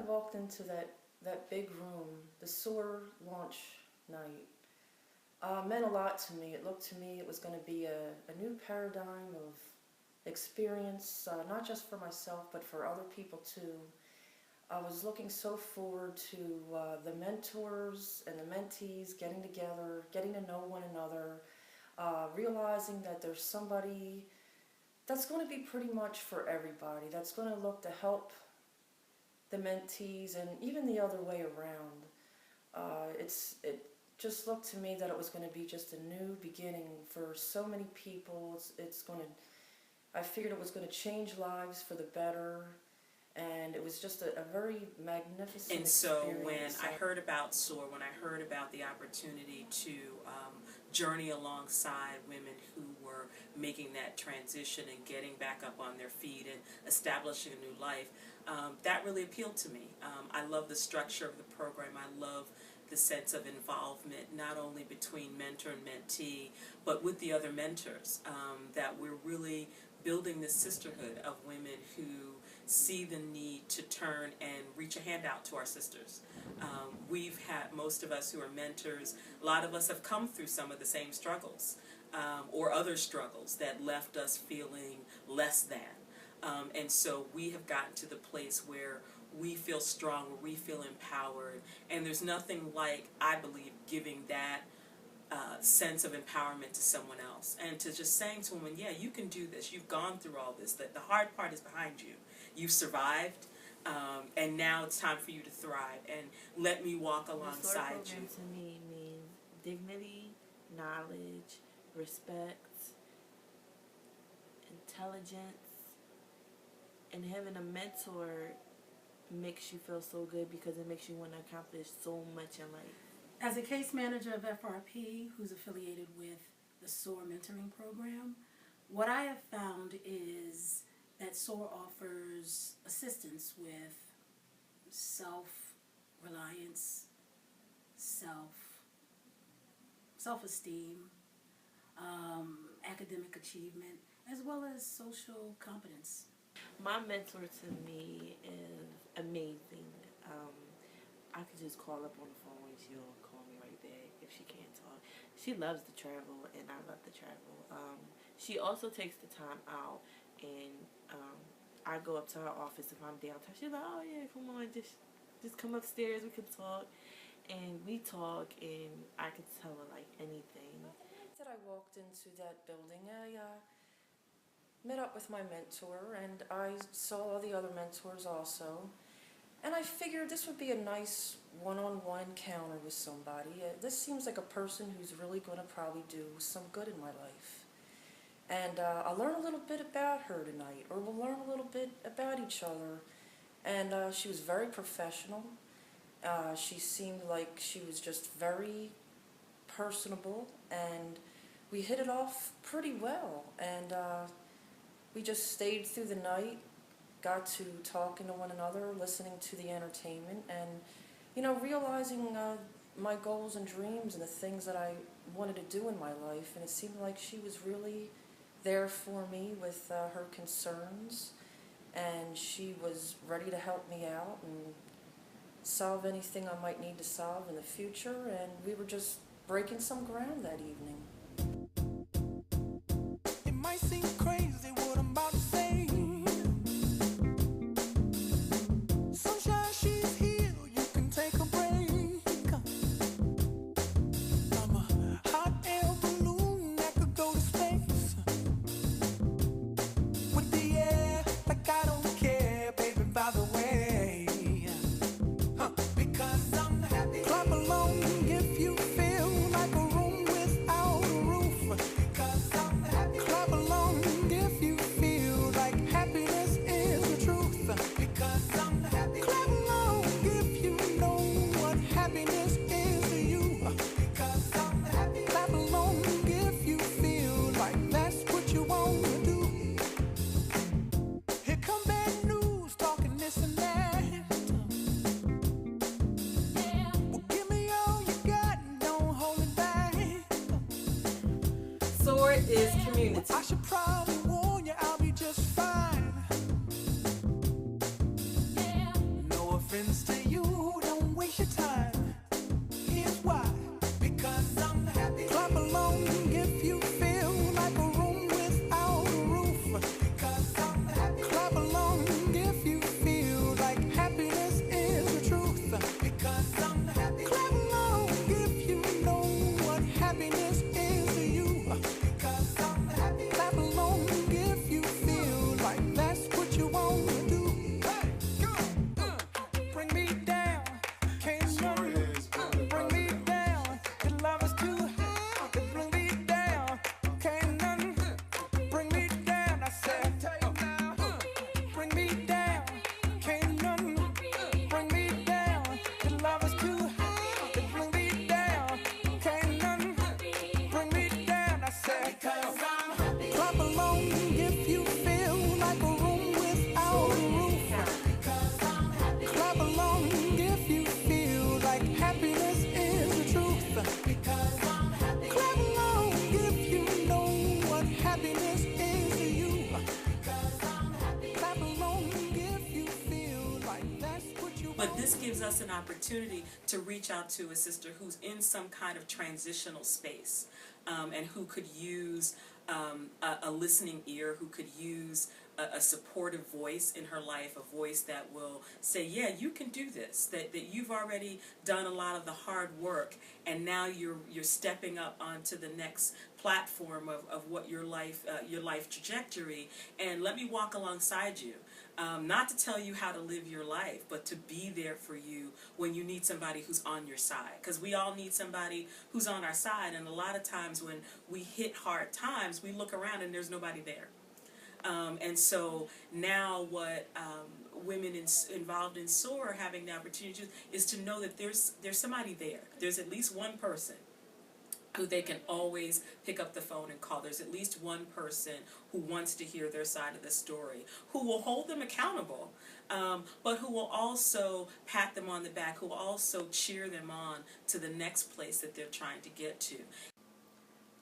walked into that big room, the SOAR launch night, meant a lot to me. It looked to me it was going to be a new paradigm of experience, not just for myself, but for other people too. I was looking so forward to the mentors and the mentees getting together, getting to know one another, realizing that there's somebody that's going to be pretty much for everybody, that's going to look to help the mentees and even the other way around. It just looked to me that it was going to be just a new beginning for so many people. I figured it was going to change lives for the better, and it was just a very magnificent And so experience. when I heard about SOAR, when I heard about the opportunity to journey alongside women who were making that transition and getting back up on their feet and establishing a new life, that really appealed to me. I love the structure of the program. I love the sense of involvement, not only between mentor and mentee, but with the other mentors, that we're really building this sisterhood of women who see the need to turn and reach a hand out to our sisters. We've had, most of us who are mentors, a lot of us have come through some of the same struggles, or other struggles that left us feeling less than. And so we have gotten to the place where we feel strong, where we feel empowered, and there's nothing like, I believe, giving that sense of empowerment to someone else, and to just saying to women, yeah, you can do this, you've gone through all this, that the hard part is behind you, you've survived, and now it's time for you to thrive, and let me walk alongside you. The SOAR program to me means dignity, knowledge, respect, intelligence, and having a mentor makes you feel so good because it makes you want to accomplish so much in life. As a case manager of FRP, who's affiliated with the SOAR mentoring program, what I have found is that SOAR offers assistance with self-reliance, self-esteem, academic achievement, as well as social competence. My mentor to me is amazing. I could just call up on the phone and she'll call me right back if she can't talk. She loves to travel and I love to travel. She also takes the time out, and I go up to her office if I'm downtown. She's like, oh yeah, come on, just come upstairs, we can talk. And we talk, and I could tell her like anything. That I walked into that building, I met up with my mentor, and I saw all the other mentors also. And I figured this would be a nice one-on-one encounter with somebody. This seems like a person who's really going to probably do some good in my life. And I'll learn a little bit about her tonight, or we'll learn a little bit about each other. And she was very professional. She seemed like she was just very personable, and we hit it off pretty well. And we just stayed through the night, got to talking to one another, listening to the entertainment, and, you know, realizing my goals and dreams and the things that I wanted to do in my life. And it seemed like she was really there for me with her concerns, and she was ready to help me out and solve anything I might need to solve in the future, and we were just breaking some ground that evening. It might seem crazy what I'm about to say. Sunshine, she's here, you can take a break. I'm a hot air balloon that could go to space. With the air, like I don't care, baby, by the way. Because I'm happy. Clap along if you feel like a room without a roof. Because I'm happy. Clap along if you feel like happiness is the truth. Because I'm happy. Clap along if you know what happiness is to you. Because I'm happy. Clap along if you feel like that's what you want to do. Here come bad news, talking this and that. Well, give me all you got and don't hold it back. SOAR is community. I should probably warn you, I'll be just fine. No happens to you, don't waste your time. Here's why. Because I'm happy. Clap along if you feel like a room without a roof. Because I'm happy. Clap along if you feel like happiness is the truth. Because I'm happy. Clap along if you know what happiness is to you. Because I'm happy. Clap along if you feel like that's what you want to do. Hey, go! Bring me down. Can't nothing bring me down. Your love is too high to bring me down. Can't nothing bring me down. I said, bring me down. Can't nothing bring me down. Your love is too high to bring me down. Can't nothing bring me down. I said, because I'm happy. Clap along if you feel like a room without a roof. Because I'm happy. Clap along if you feel like happiness is the truth. Because I'm happy. Clap along if you know what happiness is to you. Because I'm happy. Clap along if you feel like that's what you But want. this gives us an opportunity to reach out to a sister who's in some kind of transitional space, and who could use a listening ear, who could use a supportive voice in her life, a voice that will say, yeah, you can do this, that you've already done a lot of the hard work, and now you're stepping up onto the next platform of what your life trajectory, and let me walk alongside you. Not to tell you how to live your life, but to be there for you when you need somebody who's on your side. Because we all need somebody who's on our side, and a lot of times when we hit hard times, we look around and there's nobody there. And so now what women involved in SOAR are having the opportunity to do is to know that there's somebody there. There's at least one person who they can always pick up the phone and call. There's at least one person who wants to hear their side of the story, who will hold them accountable, but who will also pat them on the back, who will also cheer them on to the next place that they're trying to get to.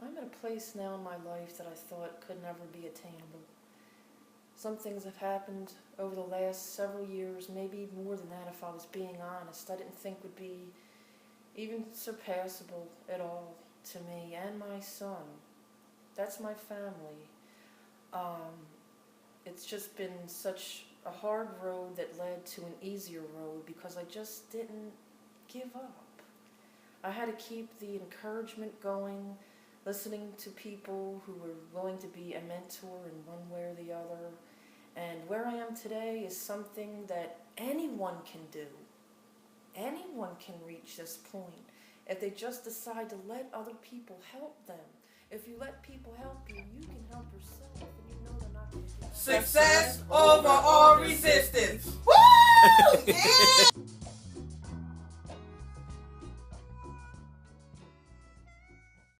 I'm at a place now in my life that I thought could never be attainable. Some things have happened over the last several years, maybe more than that if I was being honest, I didn't think would be even surpassable at all to me and my son. That's my family. It's just been such a hard road that led to an easier road because I just didn't give up. I had to keep the encouragement going, listening to people who were willing to be a mentor in one way or the other. And where I am today is something that anyone can do. Anyone can reach this point if they just decide to let other people help them. If you let people help you, you can help yourself, and you know they're not going to do it. Success over all resistance. Woo! Yeah!